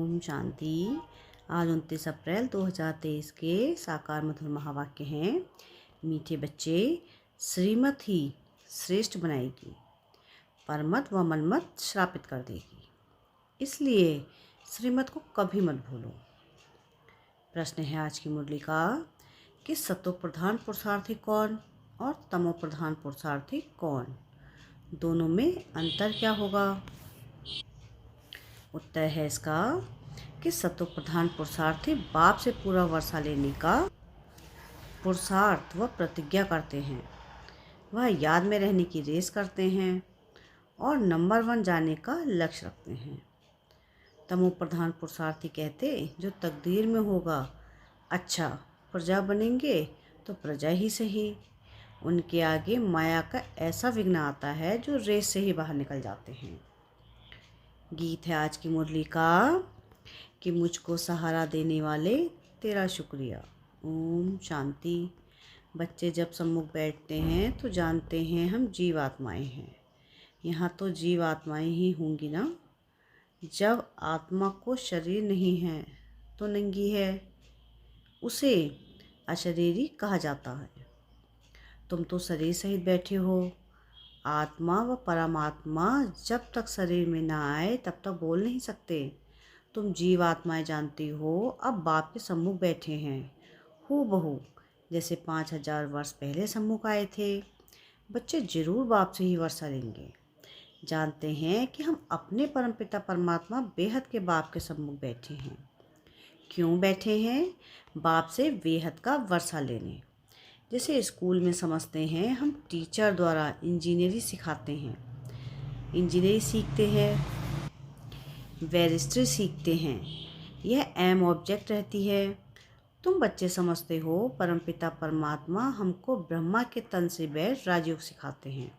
ओम शांति। आज 29 अप्रैल 2023 के साकार मधुर महावाक्य हैं। मीठे बच्चे, श्रीमत ही श्रेष्ठ बनाएगी, परमत व मनमत श्रापित कर देगी, इसलिए श्रीमत को कभी मत भूलो। प्रश्न है आज की मुरली का कि सतो प्रधान पुरुषार्थी कौन और तमो प्रधान पुरुषार्थी कौन, दोनों में अंतर क्या होगा। उत्तर है इसका कि सतो प्रधान पुरुषार्थी बाप से पूरा वर्षा लेने का पुरुषार्थ व प्रतिज्ञा करते हैं। वह याद में रहने की रेस करते हैं और नंबर 1 जाने का लक्ष्य रखते हैं। तमो प्रधान पुरुषार्थी कहते जो तकदीर में होगा, अच्छा प्रजा बनेंगे तो प्रजा ही सही। उनके आगे माया का ऐसा विघ्न आता है जो रेस से ही बाहर निकल जाते हैं। गीत है आज की मुरली का कि मुझको सहारा देने वाले तेरा शुक्रिया। ओम शांति। बच्चे जब सम्मुख बैठते हैं तो जानते हैं हम जीवात्माएं हैं। यहाँ तो जीवात्माएं ही होंगी ना। जब आत्मा को शरीर नहीं है तो नंगी है, उसे अशरीरी कहा जाता है। तुम तो शरीर सहित बैठे हो। आत्मा व परमात्मा जब तक शरीर में ना आए तब तक बोल नहीं सकते। तुम जीवात्माएं जानती हो अब बाप के सम्मुख बैठे हैं, हूबहू जैसे 5000 वर्ष पहले सम्मुख आए थे। बच्चे जरूर बाप से ही वर्षा लेंगे। जानते हैं कि हम अपने परमपिता परमात्मा बेहद के बाप के सम्मुख बैठे हैं। क्यों बैठे हैं? बाप से बेहद का वर्षा लेने। जैसे स्कूल में समझते हैं हम टीचर द्वारा इंजीनियरिंग सिखाते हैं, इंजीनियरिंग सीखते हैं, बैरिस्ट्री सीखते हैं, यह एम ऑब्जेक्ट रहती है। तुम बच्चे समझते हो परमपिता परमात्मा हमको ब्रह्मा के तन से बैठ राजयोग सिखाते हैं।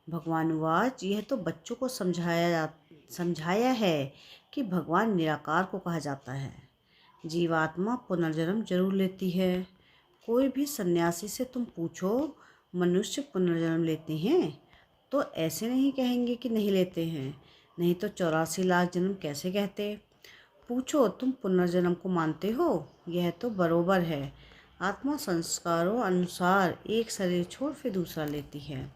भगवान वाच, यह तो बच्चों को समझाया है कि भगवान निराकार को कहा जाता है। जीवात्मा पुनर्जन्म जरूर लेती है। कोई भी सन्यासी से तुम पूछो मनुष्य पुनर्जन्म लेते हैं तो ऐसे नहीं कहेंगे कि नहीं लेते हैं, नहीं तो 84 लाख जन्म कैसे कहते। पूछो तुम पुनर्जन्म को मानते हो? यह तो बरोबर है। आत्मा संस्कारों अनुसार एक शरीर छोड़ फिर दूसरा लेती है।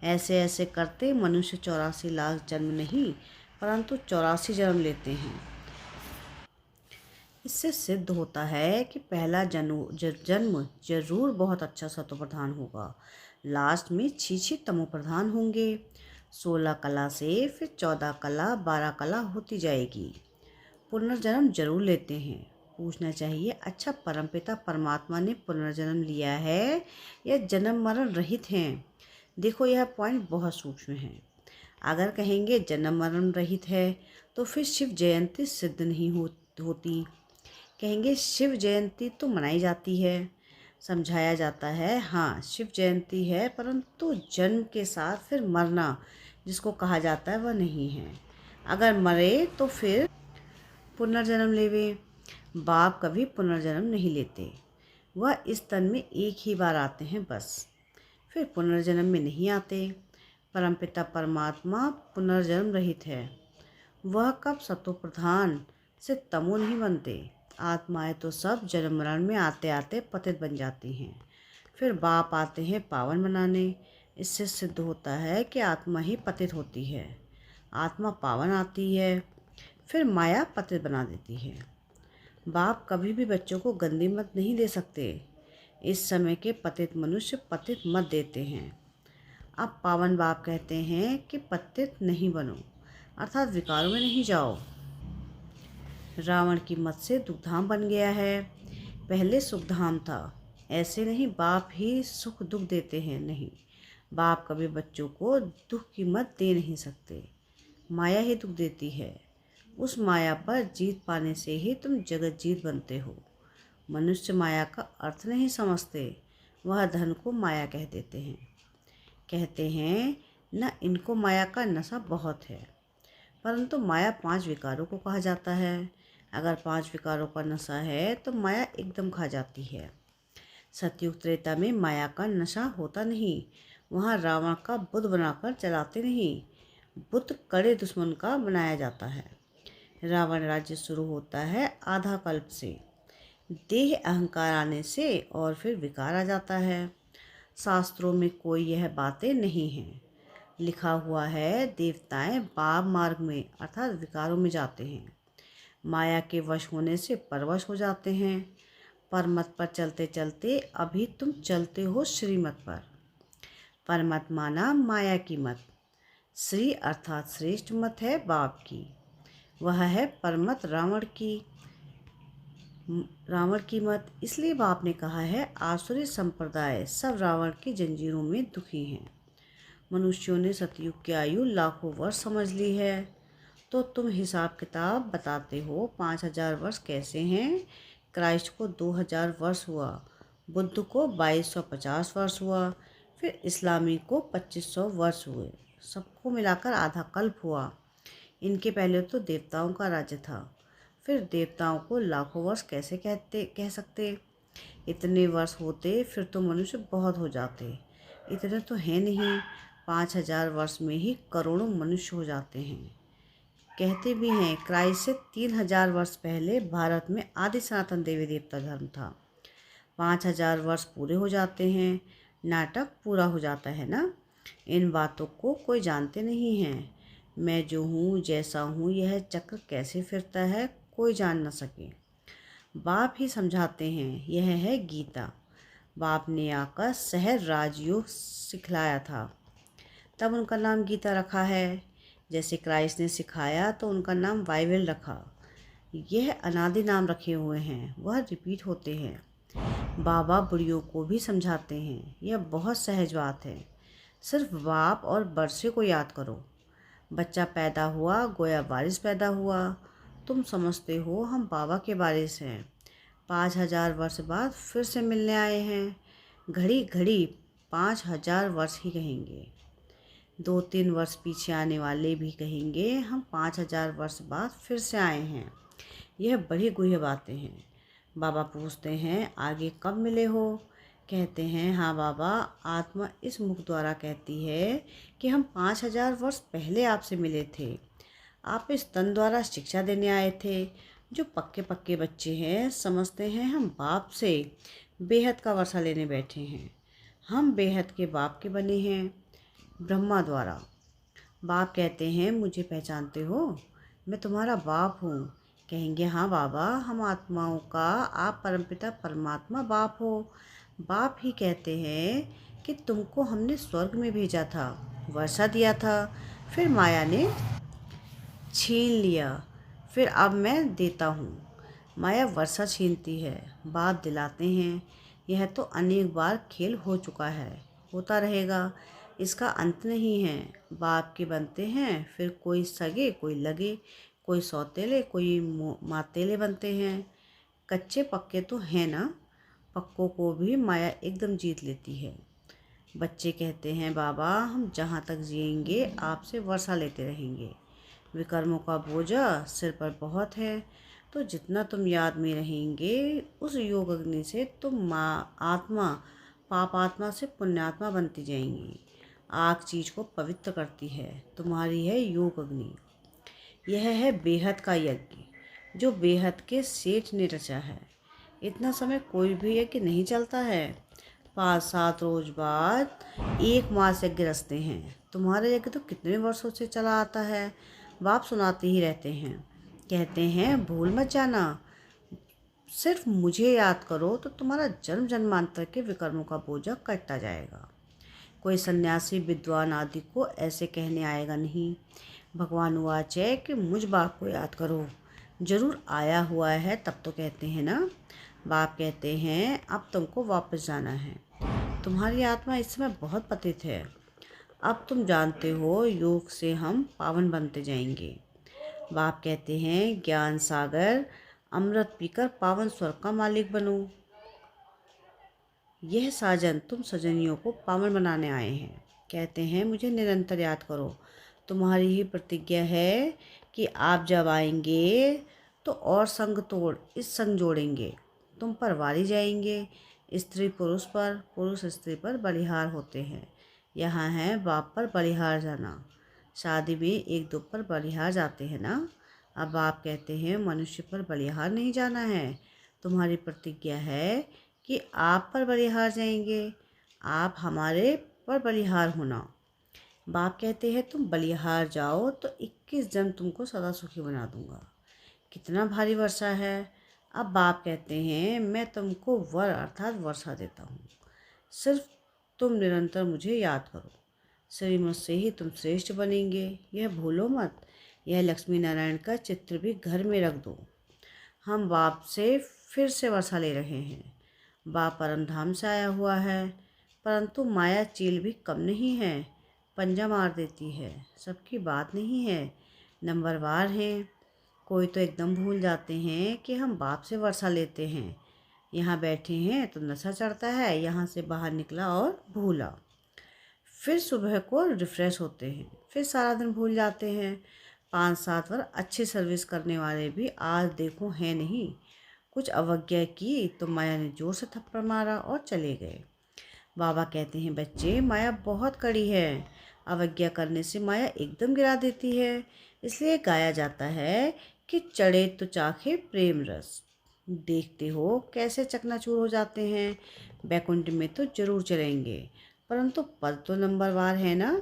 ऐसे ऐसे करते मनुष्य 84 लाख जन्म नहीं परंतु 84 जन्म लेते हैं। इससे सिद्ध होता है कि पहला जन्म जरूर बहुत अच्छा सतो प्रधान होगा, लास्ट में 6 तमो प्रधान होंगे। 16 कला से फिर 14 कला 12 कला होती जाएगी। पुनर्जन्म जरूर लेते हैं। पूछना चाहिए, अच्छा परमपिता परमात्मा ने पुनर्जन्म लिया है या जन्म मरण रहित हैं? देखो यह पॉइंट बहुत सूक्ष्म है। अगर कहेंगे जन्म मरण रहित है तो फिर शिव जयंती सिद्ध नहीं होती। कहेंगे शिव जयंती तो मनाई जाती है, समझाया जाता है, हाँ शिव जयंती है, परंतु जन्म के साथ फिर मरना जिसको कहा जाता है वह नहीं है। अगर मरे तो फिर पुनर्जन्म लेवे। बाप कभी पुनर्जन्म नहीं लेते। वह इस तन में एक ही बार आते हैं बस, फिर पुनर्जन्म में नहीं आते। परमपिता परमात्मा पुनर्जन्म रहित है। वह कब सतो प्रधान से तमो नहीं बनते। आत्माएं तो सब जन्म मरण में आते आते पतित बन जाती हैं, फिर बाप आते हैं पावन बनाने। इससे सिद्ध होता है कि आत्मा ही पतित होती है, आत्मा पावन आती है, फिर माया पतित बना देती है। बाप कभी भी बच्चों को गंदी मत नहीं दे सकते। इस समय के पतित मनुष्य पतित मत देते हैं। अब पावन बाप कहते हैं कि पतित नहीं बनो, अर्थात विकारों में नहीं जाओ। रावण की मत से दुखधाम बन गया है, पहले सुखधाम था। ऐसे नहीं बाप ही सुख दुख देते हैं, नहीं, बाप कभी बच्चों को दुख की मत दे नहीं सकते। माया ही दुख देती है। उस माया पर जीत पाने से ही तुम जगत जीत बनते हो। मनुष्य माया का अर्थ नहीं समझते, वह धन को माया कह देते हैं। कहते हैं न इनको माया का नशा बहुत है, परंतु माया 5 विकारों को कहा जाता है। अगर 5 विकारों का नशा है तो माया एकदम खा जाती है। सतयुग त्रेता में माया का नशा होता नहीं। वहाँ रावण का बुद्ध बनाकर चलाते नहीं, बुद्ध कड़े दुश्मन का बनाया जाता है। रावण राज्य शुरू होता है आधा कल्प से, देह अहंकार आने से, और फिर विकार आ जाता है। शास्त्रों में कोई यह बातें नहीं हैं। लिखा हुआ है देवताएं पाप मार्ग में अर्थात विकारों में जाते हैं, माया के वश होने से परवश हो जाते हैं। परमत पर चलते चलते अभी तुम चलते हो श्रीमत पर। परमत माना माया की मत। श्री अर्थात श्रेष्ठ मत है बाप की, वह है परमत रावण की मत। इसलिए बाप ने कहा है आसुरी संप्रदाय सब रावण की जंजीरों में दुखी हैं। मनुष्यों ने सतयुग की आयु लाखों वर्ष समझ ली है, तो तुम हिसाब किताब बताते हो 5,000 वर्ष कैसे हैं। क्राइस्ट को 2,000 वर्ष हुआ, बुद्ध को 2250 वर्ष हुआ, फिर इस्लामी को 2500 वर्ष हुए, सबको मिलाकर आधा कल्प हुआ। इनके पहले तो देवताओं का राज्य था, फिर देवताओं को लाखों वर्ष कैसे कह सकते। इतने वर्ष होते फिर तो मनुष्य बहुत हो जाते, इतने तो हैं नहीं। 5,000 वर्ष में ही करोड़ों मनुष्य हो जाते हैं। कहते भी हैं क्राइस्ट से 3,000 वर्ष पहले भारत में आदि सनातन देवी देवता धर्म था। 5,000 वर्ष पूरे हो जाते हैं, नाटक पूरा हो जाता है ना। इन बातों को कोई जानते नहीं है। मैं जो हूँ जैसा हूँ, यह चक्र कैसे फिरता है कोई जान न सके। बाप ही समझाते हैं, यह है गीता। बाप ने आकर सहज राजयोग सिखलाया था, तब उनका नाम गीता रखा है। जैसे क्राइस्ट ने सिखाया तो उनका नाम बाइबल रखा। यह अनादि नाम रखे हुए हैं, वह रिपीट होते हैं। बाबा बुढ़ियों को भी समझाते हैं, यह बहुत सहज बात है। सिर्फ बाप और बरसे को याद करो। बच्चा पैदा हुआ गोया बारिश पैदा हुआ। तुम समझते हो हम बाबा के बारिश हैं। 5,000 वर्ष बाद फिर से मिलने आए हैं। घड़ी घड़ी 5,000 वर्ष ही कहेंगे। 2-3 वर्ष पीछे आने वाले भी कहेंगे हम 5,000 वर्ष बाद फिर से आए हैं। यह बड़ी गुह्य बातें हैं। बाबा पूछते हैं आगे कब मिले हो। कहते हैं हाँ बाबा, आत्मा इस मुख द्वारा कहती है कि हम 5,000 वर्ष पहले आपसे मिले थे। आप इस तन द्वारा शिक्षा देने आए थे। जो पक्के पक्के बच्चे हैं समझते हैं हम बाप से बेहद का वर्षा लेने बैठे हैं। हम बेहद के बाप के बने हैं ब्रह्मा द्वारा। बाप कहते हैं मुझे पहचानते हो, मैं तुम्हारा बाप हूँ। कहेंगे हाँ बाबा, हम आत्माओं का आप परमपिता परमात्मा बाप हो। बाप ही कहते हैं कि तुमको हमने स्वर्ग में भेजा था, वर्षा दिया था, फिर माया ने छीन लिया, फिर अब मैं देता हूँ। माया वर्षा छीनती है, बाप दिलाते हैं। यह तो अनेक बार खेल हो चुका है, होता रहेगा, इसका अंत नहीं है। बाप के बनते हैं, फिर कोई सगे कोई लगे, कोई सौतेले कोई मातेले बनते हैं। कच्चे पक्के तो हैं ना, पक्कों को भी माया एकदम जीत लेती है। बच्चे कहते हैं बाबा हम जहाँ तक जिएंगे आपसे वर्षा लेते रहेंगे। विकर्मों का बोझा सिर पर बहुत है, तो जितना तुम याद में रहेंगे उस योग अग्नि से तुम आत्मा पापात्मा से पुण्यात्मा बनती जाएंगी। आग चीज को पवित्र करती है, तुम्हारी है योग अग्नि। यह है बेहद का यज्ञ जो बेहद के सेठ ने रचा है। इतना समय कोई भी यज्ञ नहीं चलता है। 5-7 रोज बाद 1 मास यज्ञ रचते हैं। तुम्हारा यज्ञ तो कितने वर्षों से चला आता है। बाप सुनाते ही रहते हैं, कहते हैं भूल मत जाना, सिर्फ मुझे याद करो तो तुम्हारा जन्म जन्मांतर के विकर्मों का बोझा कटता जाएगा। कोई सन्यासी विद्वान आदि को ऐसे कहने आएगा नहीं। भगवान वाच है कि मुझ बाप को याद करो। जरूर आया हुआ है तब तो कहते हैं ना। बाप कहते हैं अब तुमको वापस जाना है, तुम्हारी आत्मा इस समय बहुत पतित है। अब तुम जानते हो योग से हम पावन बनते जाएंगे। बाप कहते हैं ज्ञान सागर अमृत पीकर पावन स्वर्ग का मालिक बनो। यह साजन तुम सजनियों को पावन बनाने आए हैं। कहते हैं मुझे निरंतर याद करो। तुम्हारी ही प्रतिज्ञा है कि आप जब आएंगे तो और संग तोड़ इस संग जोड़ेंगे। तुम पर वारी जाएंगे, स्त्री पुरुष पर, पुरुष स्त्री पर बलिहार होते हैं। यहाँ है बाप पर बलिहार जाना। शादी में 1-2 पर बलिहार जाते हैं ना। अब आप कहते हैं मनुष्य पर बलिहार नहीं जाना है। तुम्हारी प्रतिज्ञा है कि आप पर बलिहार जाएंगे। आप हमारे पर बलिहार होना। बाप कहते हैं तुम बलिहार जाओ तो 21 जन्म तुमको सदा सुखी बना दूंगा। कितना भारी वर्षा है। अब बाप कहते हैं मैं तुमको वर अर्थात वर्षा देता हूँ। सिर्फ तुम निरंतर मुझे याद करो। श्रीमत से ही तुम श्रेष्ठ बनेंगे, यह भूलो मत। यह लक्ष्मी नारायण का चित्र भी घर में रख दो। हम बाप से फिर से वर्षा ले रहे हैं। बाप परम धाम से आया हुआ है, परंतु माया चील भी कम नहीं है, पंजा मार देती है। सबकी बात नहीं है, नंबरवार हैं। कोई तो एकदम भूल जाते हैं कि हम बाप से वर्षा लेते हैं। यहाँ बैठे हैं तो नशा चढ़ता है, यहाँ से बाहर निकला और भूला। फिर सुबह को रिफ़्रेश होते हैं, फिर सारा दिन भूल जाते हैं। 5-7 बार अच्छी सर्विस करने वाले भी आज देखो हैं नहीं। कुछ अवज्ञा की तो माया ने जोर से थप्पड़ मारा और चले गए। बाबा कहते हैं बच्चे, माया बहुत कड़ी है। अवज्ञा करने से माया एकदम गिरा देती है। इसलिए गाया जाता है कि चढ़े तो चाखे प्रेम रस। देखते हो कैसे चकनाचूर हो जाते हैं। बैकुंठ में तो जरूर चलेंगे, परंतु पद तो नंबरवार है ना।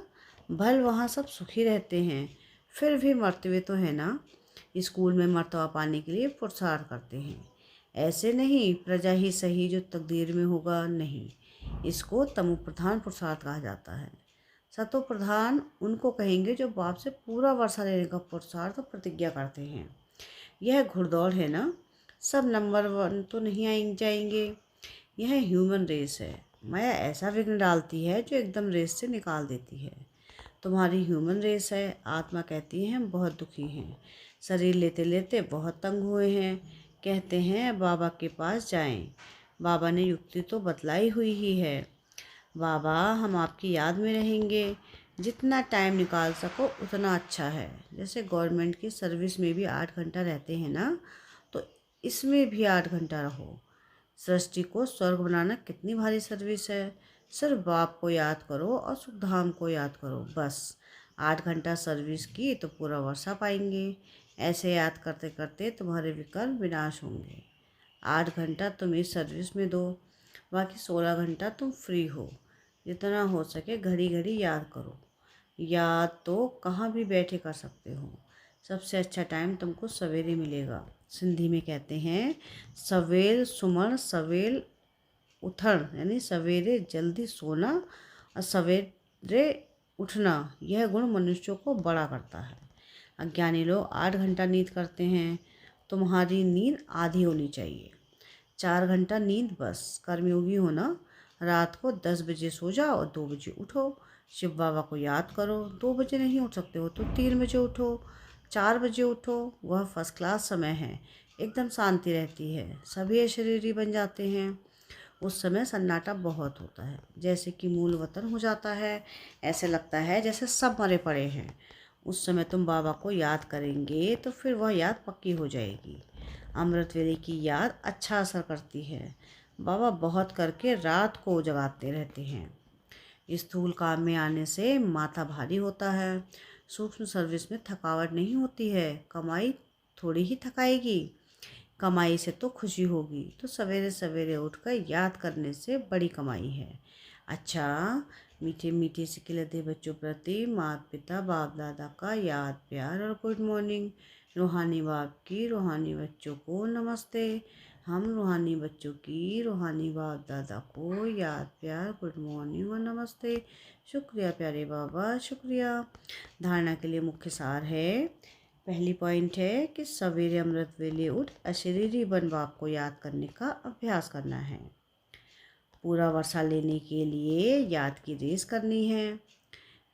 भल वहाँ सब सुखी रहते हैं, फिर भी मरते तो है ना। स्कूल में मर्तबा पाने के लिए पुरुषार्थ करते हैं। ऐसे नहीं प्रजा ही सही जो तकदीर में होगा, नहीं। इसको तमो प्रधान पुरुषार्थ कहा जाता है। सतो प्रधान उनको कहेंगे जो बाप से पूरा वर्षा लेने का पुरुषार्थ और प्रतिज्ञा करते हैं। यह घुड़दौड़ है ना, सब नंबर 1 तो नहीं जाएंगे। यह ह्यूमन रेस है। माया ऐसा विघ्न डालती है जो एकदम रेस से निकाल देती है। तुम्हारी ह्यूमन रेस है। आत्मा कहती है हम बहुत दुखी हैं, शरीर लेते लेते बहुत तंग हुए हैं। कहते हैं बाबा के पास जाएं। बाबा ने युक्ति तो बतलाई हुई ही है। बाबा हम आपकी याद में रहेंगे। जितना टाइम निकाल सको उतना अच्छा है। जैसे गवर्नमेंट की सर्विस में भी 8 घंटा रहते हैं ना, तो इसमें भी 8 घंटा रहो। सृष्टि को स्वर्ग बनाना कितनी भारी सर्विस है। सिर्फ बाप को याद करो और सुखधाम को याद करो, बस। 8 घंटा सर्विस की तो पूरा वर्षा पाएंगे। ऐसे याद करते करते तुम्हारे विकल्प विनाश होंगे। 8 घंटा तुम इस सर्विस में दो, बाकी 16 घंटा तुम फ्री हो। जितना हो सके घड़ी घड़ी याद करो। याद तो कहाँ भी बैठे कर सकते हो। सबसे अच्छा टाइम तुमको सवेरे मिलेगा। सिंधी में कहते हैं सवेल सुमन सवेल उठन, यानी सवेरे जल्दी सोना और सवेरे उठना, यह गुण मनुष्यों को बड़ा करता है। अज्ञानी लोग 8 घंटा नींद करते हैं। तुम्हारी नींद आधी होनी चाहिए, 4 घंटा नींद बस। कर्मयोगी हो ना, रात को 10 बजे सो जाओ और 2 बजे उठो। शिव बाबा को याद करो। 2 बजे नहीं उठ सकते हो तो 3 बजे उठो, 4 बजे उठो। वह फर्स्ट क्लास समय है, एकदम शांति रहती है, सभी अशरीरी बन जाते हैं। उस समय सन्नाटा बहुत होता है, जैसे कि मूल वतन हो जाता है। ऐसे लगता है जैसे सब मरे पड़े हैं। उस समय तुम बाबा को याद करेंगे तो फिर वह याद पक्की हो जाएगी। अमृत वेले की याद अच्छा असर करती है। बाबा बहुत करके रात को जगाते रहते हैं। स्थूल काम में आने से माथा भारी होता है। सूक्ष्म सर्विस में थकावट नहीं होती है। कमाई थोड़ी ही थकाएगी, कमाई से तो खुशी होगी। तो सवेरे सवेरे उठकर याद करने से बड़ी कमाई है। अच्छा, मीठे मीठे से खिलते बच्चों प्रति माता पिता बाप दादा का याद प्यार और गुड मॉर्निंग। रूहानी बाप की रूहानी बच्चों को नमस्ते। हम रूहानी बच्चों की रूहानी बाप दादा को याद प्यार गुड मॉर्निंग और नमस्ते। शुक्रिया प्यारे बाबा, शुक्रिया। धारणा के लिए मुख्य सार है। पहली पॉइंट है कि सवेरे अमृत वेले उठ अशरीरी बन बाप को याद करने का अभ्यास करना है। पूरा वर्षा लेने के लिए याद की रेस करनी है।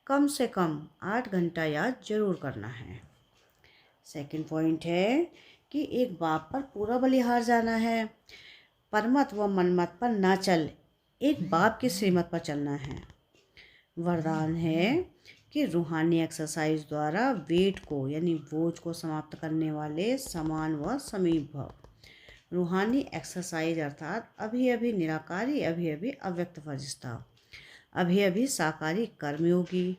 कम से कम 8 घंटा याद जरूर करना है। सेकंड पॉइंट है कि एक बाप पर पूरा बलिहार जाना है। परमत व मनमत पर ना चल, एक बाप की श्रीमत पर चलना है। वरदान है कि रूहानी एक्सरसाइज द्वारा वेट को यानी बोझ को समाप्त करने वाले समान व समीप भव। रूहानी एक्सरसाइज अर्थात अभी अभी निराकारी, अभी अभी अव्यक्त फरिश्ता, अभी अभी साकारी कर्मयोगी,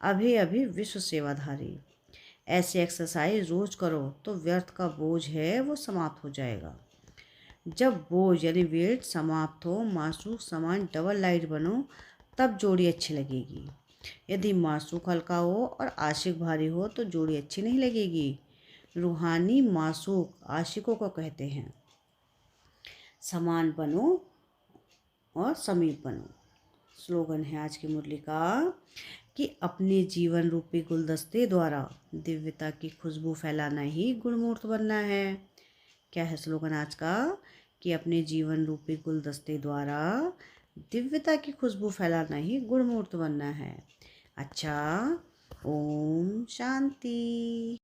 अभी अभी विश्व सेवाधारी। ऐसे एक्सरसाइज रोज करो तो व्यर्थ का बोझ है वो समाप्त हो जाएगा। जब बोझ यानी वेट समाप्त हो, मासूक समान डबल लाइट बनो, तब जोड़ी अच्छी लगेगी। यदि मासूक हल्का हो और आशिक भारी हो तो जोड़ी अच्छी नहीं लगेगी। रूहानी मासूक आशिकों को कहते हैं। समान बनो और समीप बनो। स्लोगन है आज की मुरली का कि अपने जीवन रूपी गुलदस्ते द्वारा दिव्यता की खुशबू फैलाना ही गुणमूर्त बनना है। क्या है स्लोगन आज का? कि अपने जीवन रूपी गुलदस्ते द्वारा दिव्यता की खुशबू फैलाना ही गुणमूर्त बनना है। अच्छा, ओम शांति।